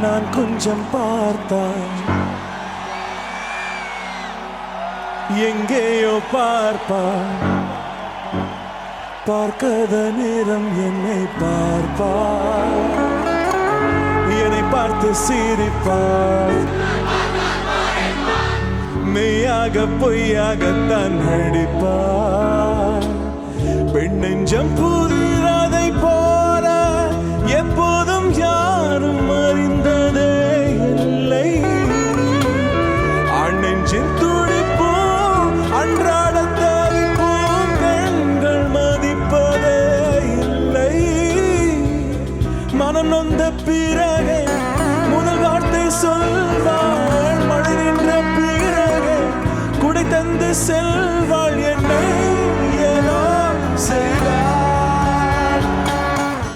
நான் கொஞ்சம் பார்த்தால் எங்கேயோ பார்ப்பார், பார்க்காத நேரம் என்னை பார்ப்பார், என்னை பார்த்து சிரிப்பார், மெய்யாக பொய்யாகத்தான் நடிப்பார். பெண் நெஞ்சம் புரியாதை போல எப்போதும் யாரும் அறிந்ததே இல்லை. ஆண் நெஞ்சின் துடிப்பும் அன்றாட தவிப்பும் பெண்கள் மதிப்பதே இல்லை. மனம் நொந்த பிறகு முதல் வார்த்தை சொல்வாள், மழை நின்ற பிறகு குடை தந்து செல்வாள்.